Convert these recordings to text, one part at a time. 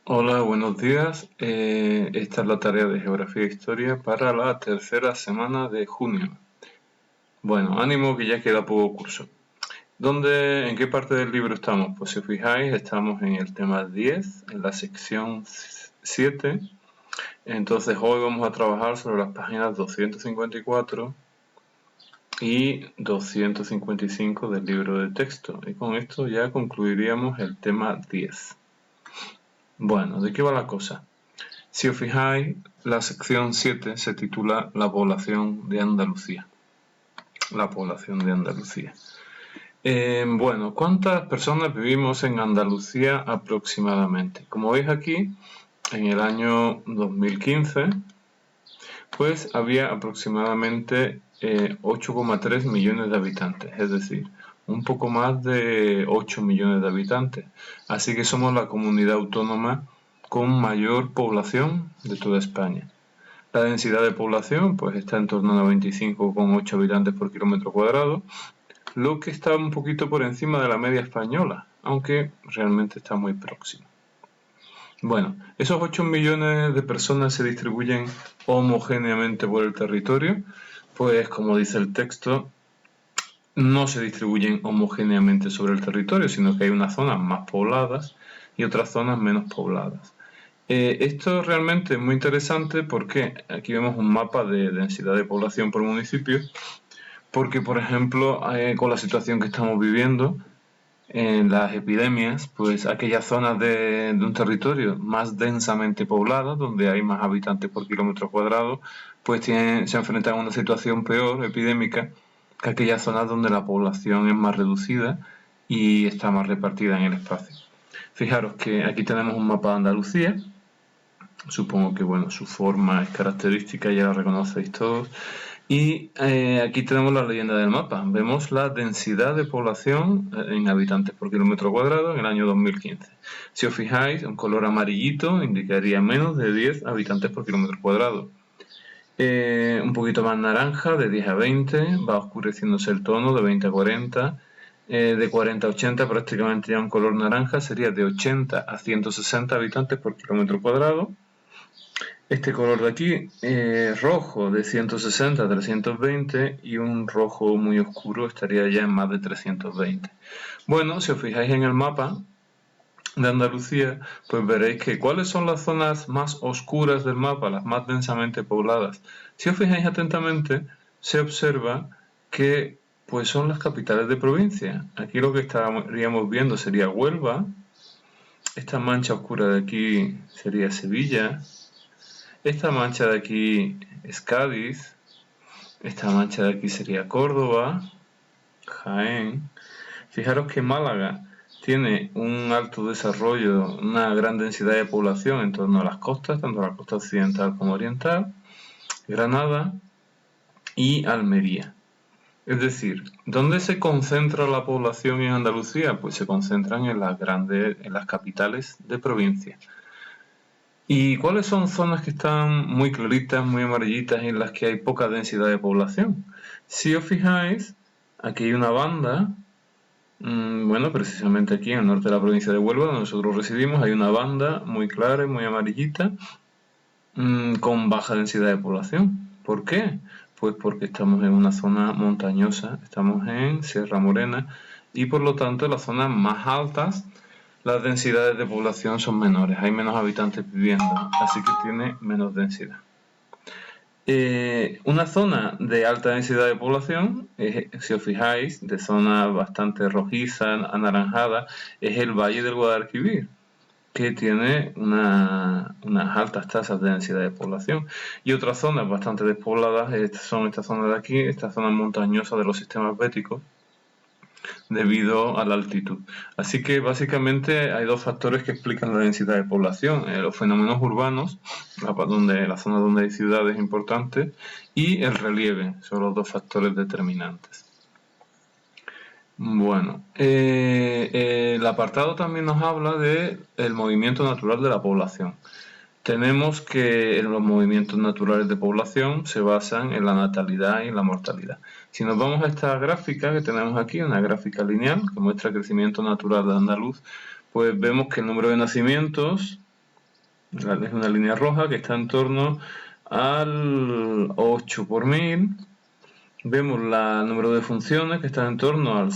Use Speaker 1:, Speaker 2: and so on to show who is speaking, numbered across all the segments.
Speaker 1: Hola, buenos días. Esta es la tarea de Geografía e Historia para la tercera semana de junio. Bueno, ánimo que ya queda poco curso. ¿En qué parte del libro estamos? Pues si os fijáis, estamos en el tema 10, en la sección 7. Entonces hoy vamos a trabajar sobre las páginas 254 y 255 del libro de texto. Y con esto ya concluiríamos el tema 10. Bueno, ¿de qué va la cosa? Si os fijáis, la sección 7 se titula La población de Andalucía. La población de Andalucía. Bueno, ¿cuántas personas vivimos en Andalucía aproximadamente? Como veis aquí, en el año 2015, pues había aproximadamente 8,3 millones de habitantes, es decir, un poco más de 8 millones de habitantes. Así que somos la comunidad autónoma con mayor población de toda España. La densidad de población pues está en torno a 95,8 habitantes por kilómetro cuadrado, lo que está un poquito por encima de la media española, aunque realmente está muy próximo. Bueno, esos 8 millones de personas se distribuyen homogéneamente por el territorio, pues como dice el texto, no se distribuyen homogéneamente sobre el territorio, sino que hay unas zonas más pobladas y otras zonas menos pobladas. Esto realmente es muy interesante porque aquí vemos un mapa de densidad de población por municipio, porque por ejemplo con la situación que estamos viviendo en las epidemias, pues aquellas zonas de un territorio más densamente pobladas, donde hay más habitantes por kilómetro cuadrado, pues se enfrentan a una situación peor epidémica que aquellas zonas donde la población es más reducida y está más repartida en el espacio. Fijaros que aquí tenemos un mapa de Andalucía. Supongo que bueno, su forma es característica, ya la reconocéis todos. Y aquí tenemos la leyenda del mapa. Vemos la densidad de población en habitantes por kilómetro cuadrado en el año 2015. Si os fijáis, un color amarillito indicaría menos de 10 habitantes por kilómetro cuadrado. Un poquito más naranja, de 10 a 20, va oscureciéndose el tono de 20 a 40. De 40 a 80 prácticamente ya un color naranja, sería de 80 a 160 habitantes por kilómetro cuadrado. Este color de aquí, rojo, de 160 a 320, y un rojo muy oscuro estaría ya en más de 320. Bueno, si os fijáis en el mapa de Andalucía, pues veréis que cuáles son las zonas más oscuras del mapa, las más densamente pobladas. Si os fijáis atentamente, se observa que pues son las capitales de provincia. Aquí lo que estaríamos viendo sería Huelva, esta mancha oscura de aquí sería Sevilla, esta mancha de aquí es Cádiz, esta mancha de aquí sería Córdoba, Jaén. Fijaros que Málaga tiene un alto desarrollo, una gran densidad de población en torno a las costas, tanto la costa occidental como oriental, Granada y Almería. Es decir, ¿dónde se concentra la población en Andalucía? Pues se concentran en las capitales de provincia. ¿Y cuáles son zonas que están muy claritas, muy amarillitas, en las que hay poca densidad de población? Si os fijáis, aquí hay una banda, bueno, precisamente aquí en el norte de la provincia de Huelva, donde nosotros residimos, hay una banda muy clara y muy amarillita, con baja densidad de población. ¿Por qué? Pues porque estamos en una zona montañosa, estamos en Sierra Morena, y por lo tanto en las zonas más altas las densidades de población son menores, hay menos habitantes viviendo, así que tiene menos densidad. Una zona de alta densidad de población, si os fijáis, de zona bastante rojiza, anaranjada, es el Valle del Guadalquivir, que tiene unas altas tasas de densidad de población. Y otras zonas bastante despobladas son estas zonas de aquí, estas zonas montañosas de los sistemas béticos, debido a la altitud. Así que básicamente hay dos factores que explican la densidad de población: los fenómenos urbanos, la zona donde hay ciudades importantes, y el relieve, son los dos factores determinantes. Bueno, el apartado también nos habla del movimiento natural de la población. Tenemos que los movimientos naturales de población se basan en la natalidad y en la mortalidad. Si nos vamos a esta gráfica que tenemos aquí, una gráfica lineal que muestra el crecimiento natural de andaluz, pues vemos que el número de nacimientos Es una línea roja que está en torno al 8 por 1000. Vemos el número de funciones que está en torno al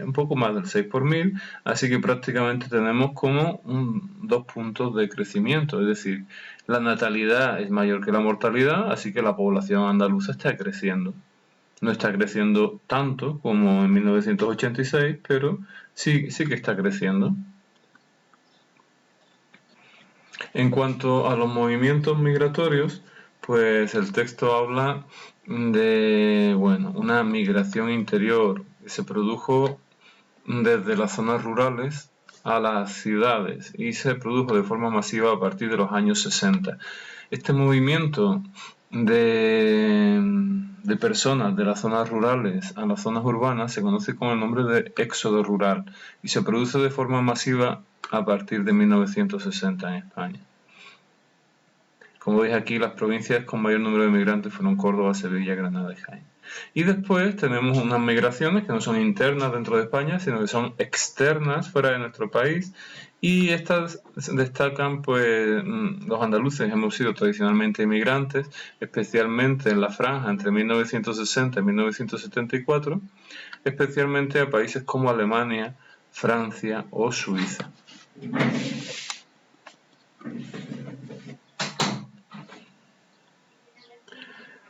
Speaker 1: un poco más del 6 por 1000, así que prácticamente tenemos como 2 puntos de crecimiento, es decir, la natalidad es mayor que la mortalidad, así que la población andaluza está creciendo. No está creciendo tanto como en 1986, pero sí que está creciendo. En cuanto a los movimientos migratorios, pues el texto habla de, bueno, una migración interior que se produjo desde las zonas rurales a las ciudades y se produjo de forma masiva a partir de los años 60. Este movimiento de personas de las zonas rurales a las zonas urbanas se conoce con el nombre de éxodo rural y se produce de forma masiva a partir de 1960 en España. Como veis aquí, las provincias con mayor número de migrantes fueron Córdoba, Sevilla, Granada y Jaén. Y después tenemos unas migraciones que no son internas dentro de España, sino que son externas fuera de nuestro país. Y estas destacan, pues, los andaluces hemos sido tradicionalmente inmigrantes, especialmente en la franja entre 1960 y 1974, especialmente a países como Alemania, Francia o Suiza.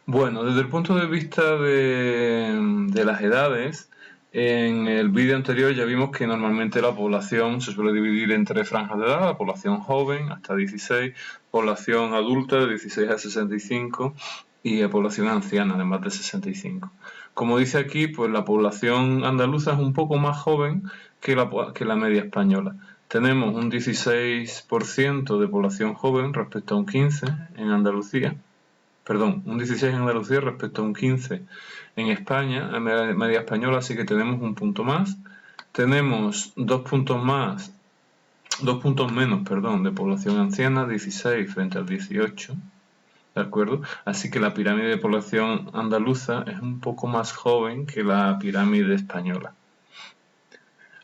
Speaker 1: Bueno, desde el punto de vista de las edades, en el vídeo anterior ya vimos que normalmente la población se suele dividir en 3 franjas de edad: la población joven hasta 16, población adulta de 16 a 65 y la población anciana de más de 65. Como dice aquí, pues la población andaluza es un poco más joven que la media española. Tenemos un 16% de población joven respecto a un 15% en Andalucía. Perdón, un 16 en Andalucía respecto a un 15 en España, en media española, así que tenemos un punto más. Tenemos 2 puntos menos, de población anciana, 16 frente al 18, ¿de acuerdo? Así que la pirámide de población andaluza es un poco más joven que la pirámide española.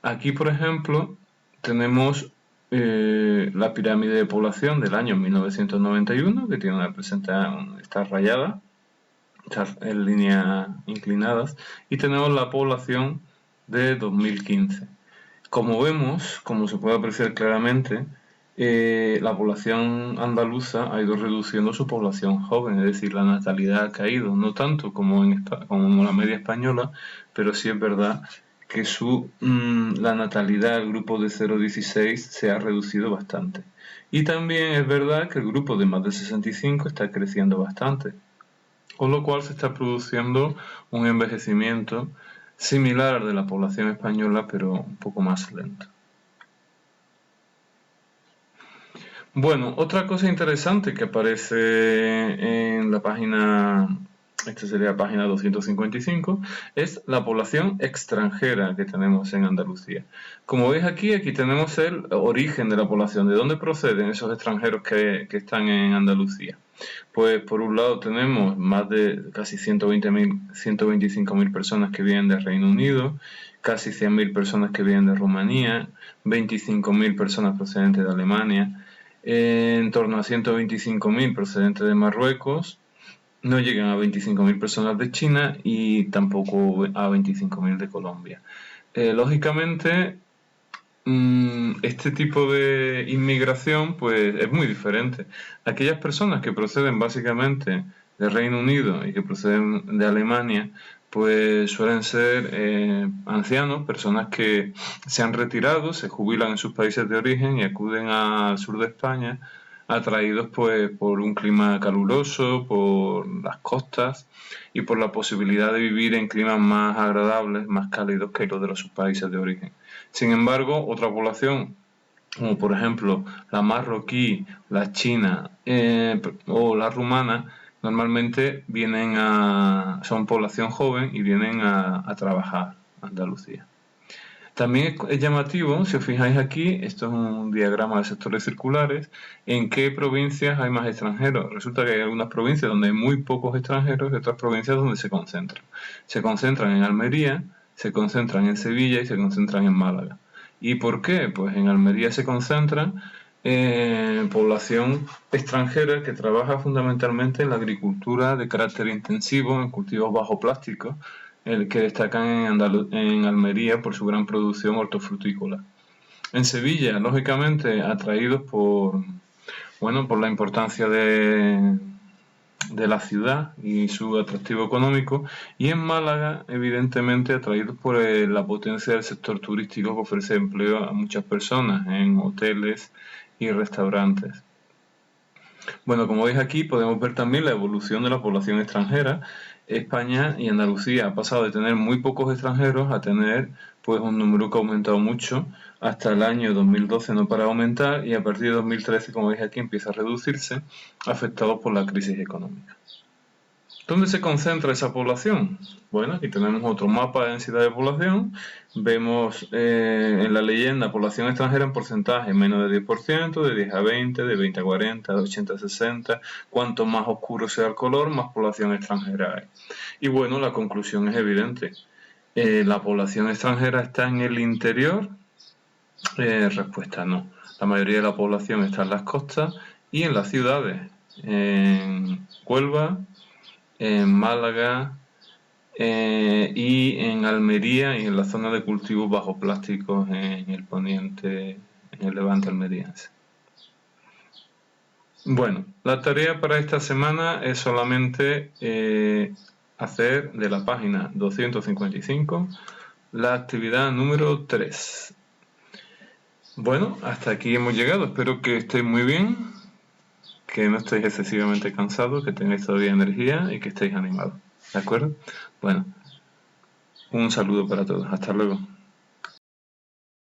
Speaker 1: Aquí, por ejemplo, tenemos la pirámide de población del año 1991, que tiene está rayada, en líneas inclinadas, y tenemos la población de 2015. Como vemos, como se puede apreciar claramente, la población andaluza ha ido reduciendo su población joven, es decir, la natalidad ha caído, no tanto como como la media española, pero sí es verdad que la natalidad del grupo de 0-16 se ha reducido bastante. Y también es verdad que el grupo de más de 65 está creciendo bastante, con lo cual se está produciendo un envejecimiento similar al de la población española, pero un poco más lento. Bueno, otra cosa interesante que aparece en la página, esta sería la página 255, es la población extranjera que tenemos en Andalucía. Como veis aquí tenemos el origen de la población, de dónde proceden esos extranjeros que están en Andalucía. Pues por un lado tenemos más de casi 125.000 personas que vienen del Reino Unido, casi 100.000 personas que vienen de Rumanía, 25.000 personas procedentes de Alemania, en torno a 125.000 procedentes de Marruecos, no llegan a 25.000 personas de China y tampoco a 25.000 de Colombia. Lógicamente, este tipo de inmigración pues es muy diferente. Aquellas personas que proceden básicamente del Reino Unido y que proceden de Alemania pues suelen ser ancianos, personas que se han retirado, se jubilan en sus países de origen y acuden al sur de España atraídos pues por un clima caluroso, por las costas y por la posibilidad de vivir en climas más agradables, más cálidos que los de sus países de origen. Sin embargo, otra población, como por ejemplo la marroquí, la china o la rumana, normalmente son población joven y vienen a trabajar a Andalucía. También es llamativo, si os fijáis aquí, esto es un diagrama de sectores circulares, en qué provincias hay más extranjeros. Resulta que hay algunas provincias donde hay muy pocos extranjeros y otras provincias donde se concentran. Se concentran en Almería, se concentran en Sevilla y se concentran en Málaga. ¿Y por qué? Pues en Almería se concentran población extranjera que trabaja fundamentalmente en la agricultura de carácter intensivo, en cultivos bajo plástico, el que destacan en Almería por su gran producción hortofrutícola. En Sevilla, lógicamente, atraídos por la importancia de la ciudad y su atractivo económico, y en Málaga, evidentemente, atraídos por la potencia del sector turístico que ofrece empleo a muchas personas en hoteles y restaurantes. Bueno, como veis aquí, podemos ver también la evolución de la población extranjera. España y Andalucía ha pasado de tener muy pocos extranjeros a tener pues un número que ha aumentado mucho. Hasta el año 2012 no para de aumentar y a partir de 2013, como veis aquí, empieza a reducirse, afectados por la crisis económica. ¿Dónde se concentra esa población? Bueno, aquí tenemos otro mapa de densidad de población. Vemos en la leyenda población extranjera en porcentaje, menos de 10%, de 10 a 20, de 20 a 40, de 80 a 60. Cuanto más oscuro sea el color, más población extranjera hay. Y bueno, la conclusión es evidente. ¿La población extranjera está en el interior? Respuesta no. La mayoría de la población está en las costas y en las ciudades. En Huelva, en Málaga y en Almería y en la zona de cultivos bajo plásticos en el poniente, en el levante almeriense. Bueno, la tarea para esta semana es solamente hacer de la página 255 la actividad número 3. Bueno, hasta aquí hemos llegado. Espero que estéis muy bien, que no estéis excesivamente cansados, que tengáis todavía energía y que estéis animados. ¿De acuerdo? Bueno, un saludo para todos. Hasta luego.